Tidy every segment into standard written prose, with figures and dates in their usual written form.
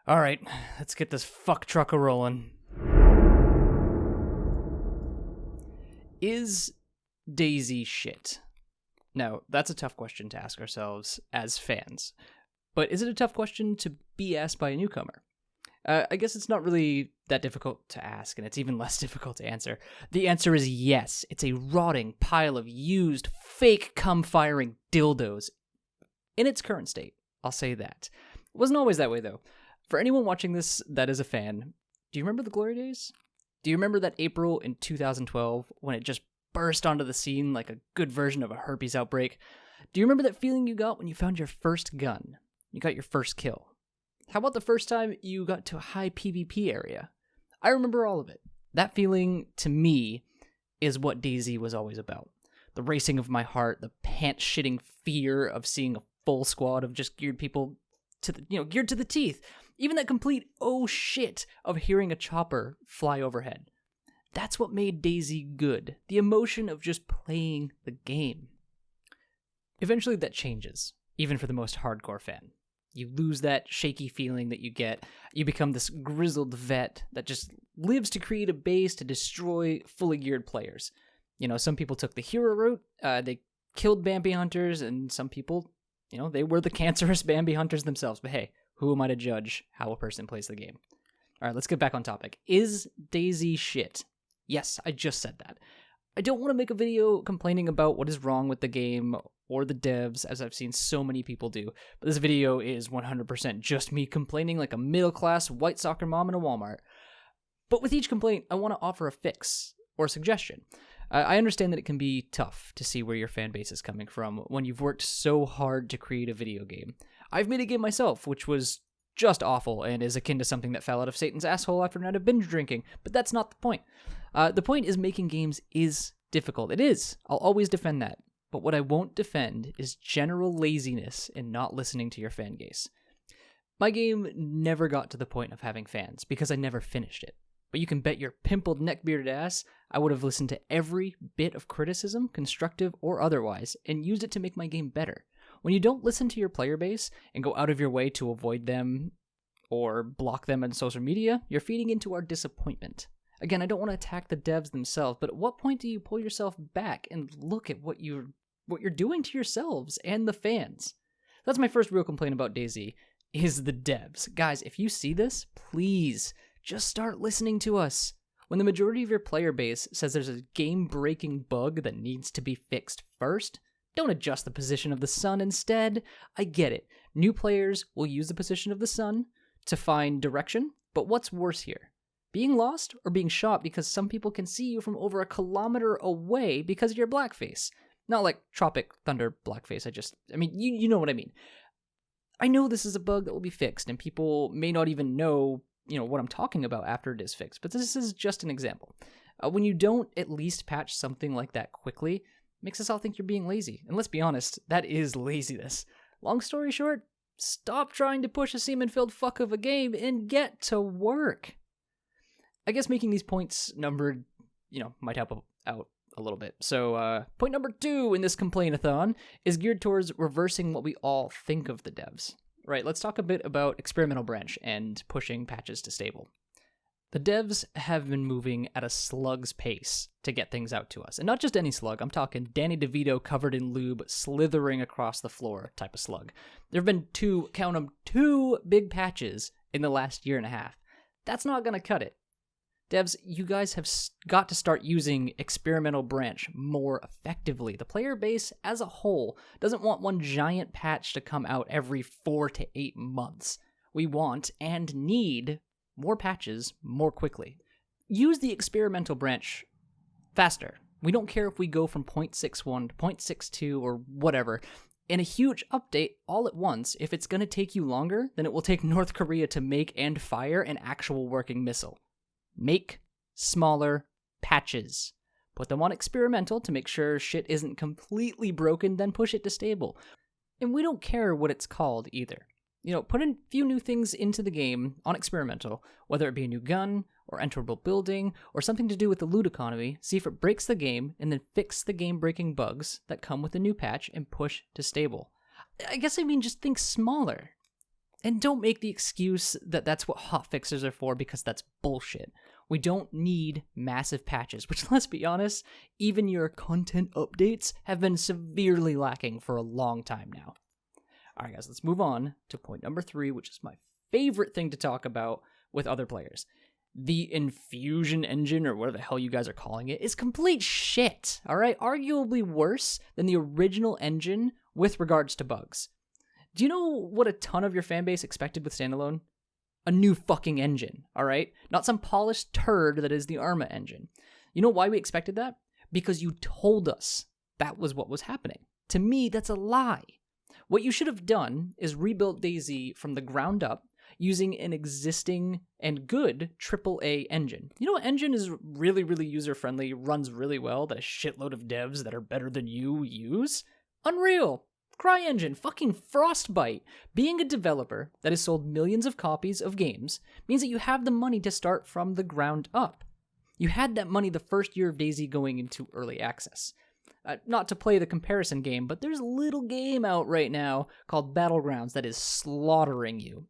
All right, let's get this fuck truck a rolling. Is DayZ shit? Now, that's a tough question to ask ourselves as fans. But is it a tough question to be asked by a newcomer? I guess it's not really that difficult to ask, and it's even less difficult to answer. The answer is yes. It's a rotting pile of used, fake, cum-firing dildos in its current state. I'll say that. It wasn't always that way, though. For anyone watching this that is a fan, do you remember the glory days? Do you remember that April in 2012 when it just burst onto the scene like a good version of a herpes outbreak? Do you remember that feeling you got when you found your first gun? You got your first kill? How about the first time you got to a high PvP area? I remember all of it. That feeling, to me, is what DayZ was always about. The racing of my heart, the pants-shitting fear of seeing a full squad of just geared people geared to the teeth. Even that complete oh shit of hearing a chopper fly overhead. That's what made DayZ good. The emotion of just playing the game. Eventually that changes, even for the most hardcore fan. You lose that shaky feeling that you get. You become this grizzled vet that just lives to create a base to destroy fully geared players. Some people took the hero route, they killed Bambi Hunters, and some people, they were the cancerous Bambi Hunters themselves. But hey, who am I to judge how a person plays the game? All right, let's get back on topic. Is DayZ shit? Yes, I just said that. I don't want to make a video complaining about what is wrong with the game or the devs, as I've seen so many people do, but this video is 100% just me complaining like a middle-class white soccer mom in a Walmart. But with each complaint, I want to offer a fix or a suggestion. I understand that it can be tough to see where your fan base is coming from when you've worked so hard to create a video game. I've made a game myself, which was just awful and is akin to something that fell out of Satan's asshole after a night of binge drinking, but that's not the point. The point is making games is difficult. It is. I'll always defend that. But what I won't defend is general laziness in not listening to your fan base. My game never got to the point of having fans because I never finished it. But you can bet your pimpled neck-bearded ass I would have listened to every bit of criticism, constructive or otherwise, and used it to make my game better. When you don't listen to your player base and go out of your way to avoid them or block them on social media, you're feeding into our disappointment. Again, I don't want to attack the devs themselves, but at what point do you pull yourself back and look at what you're doing to yourselves and the fans? That's my first real complaint about DayZ, is the devs. Guys, if you see this, please just start listening to us. When the majority of your player base says there's a game-breaking bug that needs to be fixed first, don't adjust the position of the sun instead. I get it. New players will use the position of the sun to find direction, but what's worse here? Being lost or being shot because some people can see you from over a kilometer away because of your blackface? Not like Tropic Thunder blackface, you know what I mean. I know this is a bug that will be fixed, and people may not even know, what I'm talking about after it is fixed, but this is just an example. When you don't at least patch something like that quickly, it makes us all think you're being lazy. And let's be honest, that is laziness. Long story short, stop trying to push a semen-filled fuck of a game and get to work. I guess making these points numbered, might help out a little bit. So, point number 2 in this complaint-a-thon is geared towards reversing what we all think of the devs. Right, let's talk a bit about experimental branch and pushing patches to stable. The devs have been moving at a slug's pace to get things out to us. And not just any slug, I'm talking Danny DeVito covered in lube, slithering across the floor type of slug. There have been 2 big patches in the last year and a half. That's not going to cut it. Devs, you guys have got to start using experimental branch more effectively. The player base as a whole doesn't want one giant patch to come out every 4 to 8 months. We want and need more patches more quickly. Use the experimental branch faster. We don't care if we go from 0.61 to 0.62 or whatever in a huge update all at once. If it's going to take you longer than it will take North Korea to make and fire an actual working missile. Make smaller patches. Put them on experimental to make sure shit isn't completely broken, then push it to stable. And we don't care what it's called either. Put a few new things into the game on experimental, whether it be a new gun, or enterable building, or something to do with the loot economy, see if it breaks the game, and then fix the game-breaking bugs that come with the new patch and push to stable. I guess just think smaller. And don't make the excuse that that's what hotfixes are for, because that's bullshit. We don't need massive patches, which, let's be honest, even your content updates have been severely lacking for a long time now. Alright guys, let's move on to point number 3, which is my favorite thing to talk about with other players. The infusion engine, or whatever the hell you guys are calling it, is complete shit, alright? Arguably worse than the original engine with regards to bugs. Do you know what a ton of your fanbase expected with Standalone? A new fucking engine, alright? Not some polished turd that is the Arma engine. You know why we expected that? Because you told us that was what was happening. To me, that's a lie. What you should have done is rebuilt DayZ from the ground up using an existing and good AAA engine. You know what engine is really, really user-friendly, runs really well, that a shitload of devs that are better than you use? Unreal. CryEngine, fucking Frostbite. Being a developer that has sold millions of copies of games means that you have the money to start from the ground up. You had that money the first year of DayZ going into early access. Not to play the comparison game, but there's a little game out right now called Battlegrounds that is slaughtering you.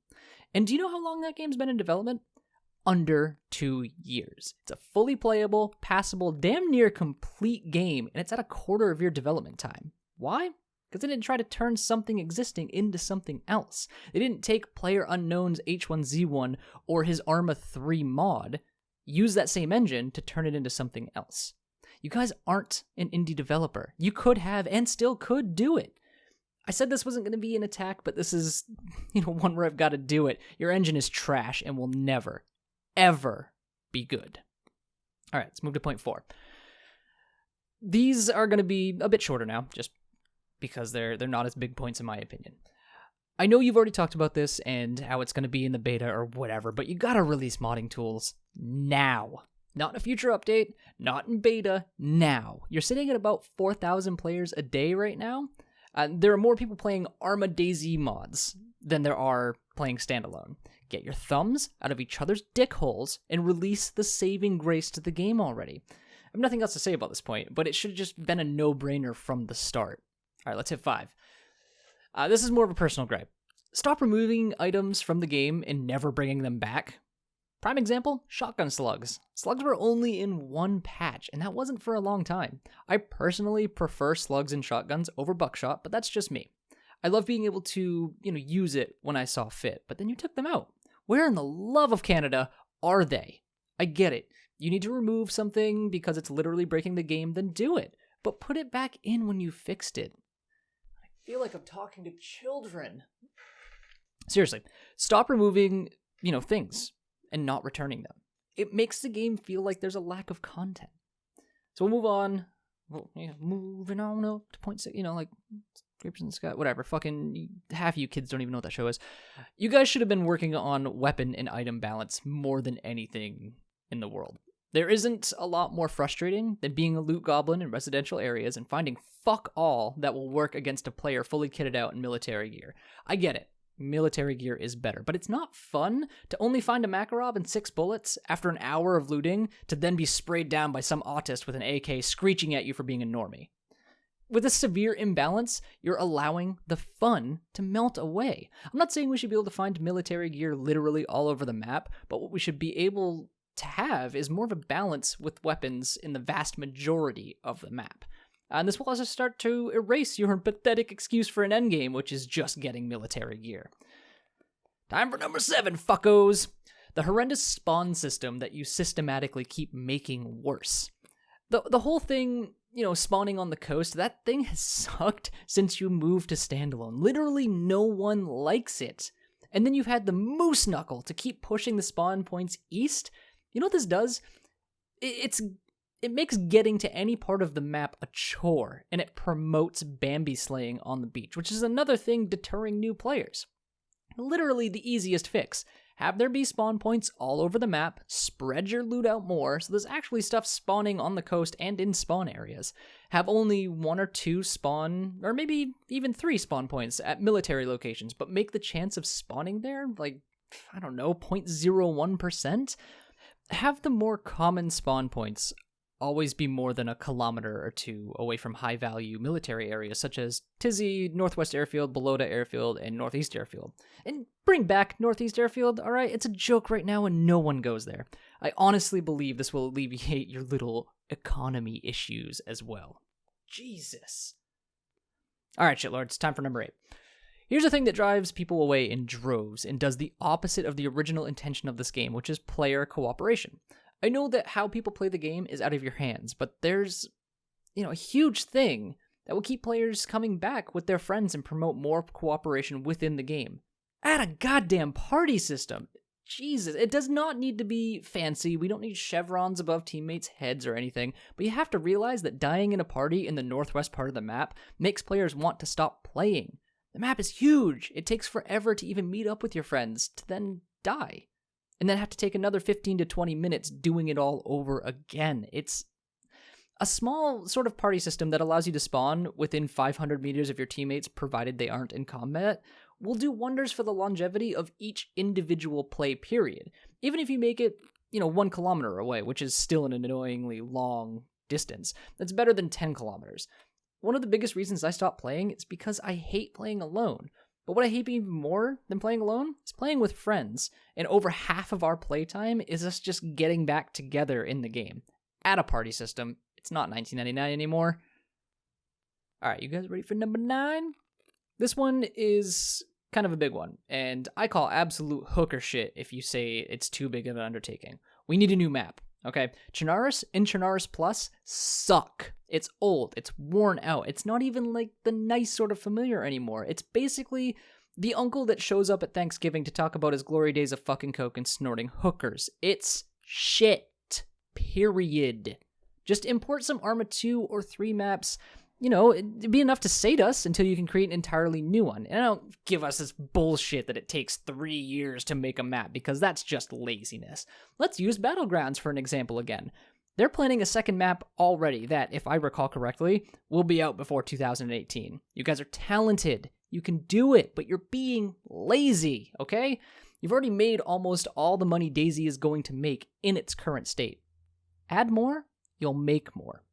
And do you know how long that game's been in development? Under 2 years. It's a fully playable, passable, damn near complete game, and it's at a quarter of your development time. Why? Because they didn't try to turn something existing into something else. They didn't take PlayerUnknown's H1Z1 or his Arma 3 mod, use that same engine to turn it into something else. You guys aren't an indie developer. You could have and still could do it. I said this wasn't going to be an attack, but this is, one where I've got to do it. Your engine is trash and will never, ever be good. All right, let's move to point 4. These are going to be a bit shorter now, just because they're not as big points in my opinion. I know you've already talked about this and how it's going to be in the beta or whatever, but you got to release modding tools now. Not in a future update, not in beta, now. You're sitting at about 4,000 players a day right now. There are more people playing Arma DayZ mods than there are playing Standalone. Get your thumbs out of each other's dick holes and release the saving grace to the game already. I have nothing else to say about this point, but it should have just been a no-brainer from the start. All right, let's hit 5. This is more of a personal gripe. Stop removing items from the game and never bringing them back. Prime example, shotgun slugs. Slugs were only in one patch, and that wasn't for a long time. I personally prefer slugs and shotguns over buckshot, but that's just me. I love being able to, use it when I saw fit, but then you took them out. Where in the love of Canada are they? I get it. You need to remove something because it's literally breaking the game, then do it. But put it back in when you fixed it. I feel like I'm talking to children. Seriously, stop removing, things and not returning them. It makes the game feel like there's a lack of content. So we'll move on. Moving on up to point 6, like Creepers in the Sky, whatever. Fucking half you kids don't even know what that show is. You guys should have been working on weapon and item balance more than anything in the world. There isn't a lot more frustrating than being a loot goblin in residential areas and finding fuck all that will work against a player fully kitted out in military gear. I get it. Military gear is better, but it's not fun to only find a Makarov and 6 bullets after an hour of looting to then be sprayed down by some autist with an AK screeching at you for being a normie. With a severe imbalance, you're allowing the fun to melt away. I'm not saying we should be able to find military gear literally all over the map, but what we should be able to have is more of a balance with weapons in the vast majority of the map. And this will also start to erase your pathetic excuse for an endgame, which is just getting military gear. Time for number 7, fuckos. The horrendous spawn system that you systematically keep making worse. The whole thing, spawning on the coast, that thing has sucked since you moved to Standalone. Literally no one likes it. And then you've had the moose knuckle to keep pushing the spawn points east. You know what this does? It makes getting to any part of the map a chore, and it promotes Bambi slaying on the beach, which is another thing deterring new players. Literally the easiest fix. Have there be spawn points all over the map, spread your loot out more, so there's actually stuff spawning on the coast and in spawn areas. Have only 1 or 2 spawn, or maybe even 3 spawn points at military locations, but make the chance of spawning there, 0.01%? Have the more common spawn points always be more than a kilometer or two away from high-value military areas such as Tizzy, Northwest Airfield, Balota Airfield, and Northeast Airfield. And bring back Northeast Airfield, alright? It's a joke right now and no one goes there. I honestly believe this will alleviate your little economy issues as well. Jesus. Alright, shitlords, time for number 8. Here's a thing that drives people away in droves and does the opposite of the original intention of this game, which is player cooperation. I know that how people play the game is out of your hands, but there's, a huge thing that will keep players coming back with their friends and promote more cooperation within the game. Add a goddamn party system. Jesus, it does not need to be fancy. We don't need chevrons above teammates' heads or anything, but you have to realize that dying in a party in the northwest part of the map makes players want to stop playing. The map is huge. It takes forever to even meet up with your friends to then die. And then have to take another 15 to 20 minutes doing it all over again. It's a small sort of party system that allows you to spawn within 500 meters of your teammates, provided they aren't in combat, will do wonders for the longevity of each individual play period. Even if you make it, 1 kilometer away, which is still an annoyingly long distance. That's better than 10 kilometers. One of the biggest reasons I stopped playing is because I hate playing alone. But what I hate even more than playing alone is playing with friends, and over half of our playtime is us just getting back together in the game. Add a party system. It's not 1999 anymore. Alright, you guys ready for number 9? This one is kind of a big one, and I call absolute hooker shit if you say it's too big of an undertaking. We need a new map, okay? Chernarus and Chernarus Plus suck. It's old, it's worn out, it's not even like the nice sort of familiar anymore. It's basically the uncle that shows up at Thanksgiving to talk about his glory days of fucking coke and snorting hookers. It's shit. Period. Just import some Arma 2 or 3 maps. It'd be enough to sate us until you can create an entirely new one. And don't give us this bullshit that it takes 3 years to make a map, because that's just laziness. Let's use Battlegrounds for an example again. They're planning a second map already that, if I recall correctly, will be out before 2018. You guys are talented. You can do it, but you're being lazy, okay? You've already made almost all the money DayZ is going to make in its current state. Add more, you'll make more.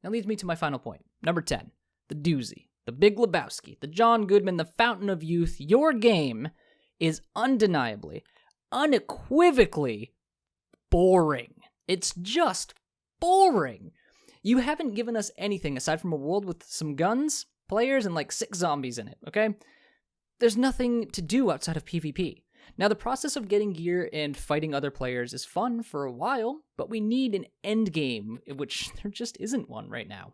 That leads me to my final point. Number 10, the doozy, the Big Lebowski, the John Goodman, the fountain of youth. Your game is undeniably, unequivocally boring. It's just boring. You haven't given us anything aside from a world with some guns, players, and like 6 zombies in it, okay? There's nothing to do outside of PvP. Now, the process of getting gear and fighting other players is fun for a while, but we need an end game, which there just isn't one right now.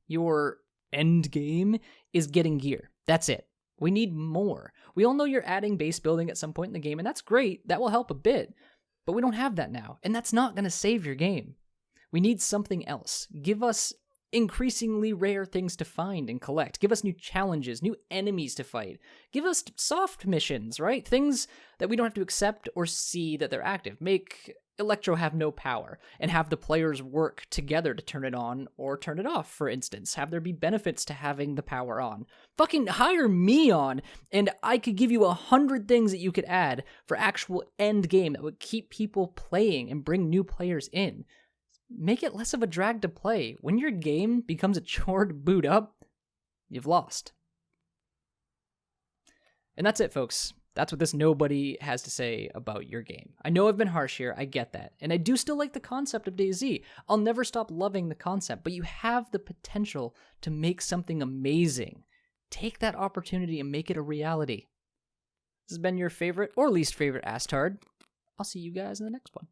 Your end game is getting gear. That's it. We need more. We all know you're adding base building at some point in the game, and that's great. That will help a bit. But we don't have that now, and that's not going to save your game. We need something else. Give us increasingly rare things to find and collect. Give us new challenges, new enemies to fight. Give us soft missions, right? Things that we don't have to accept or see that they're active. Make Electro have no power, and have the players work together to turn it on or turn it off, for instance. Have there be benefits to having the power on. Fucking hire me on, and I could give you 100 things that you could add for actual end game that would keep people playing and bring new players in. Make it less of a drag to play. When your game becomes a chore to boot up, you've lost. And that's it, folks. That's what this nobody has to say about your game. I know I've been harsh here, I get that. And I do still like the concept of DayZ. I'll never stop loving the concept, but you have the potential to make something amazing. Take that opportunity and make it a reality. This has been your favorite or least favorite Astard. I'll see you guys in the next one.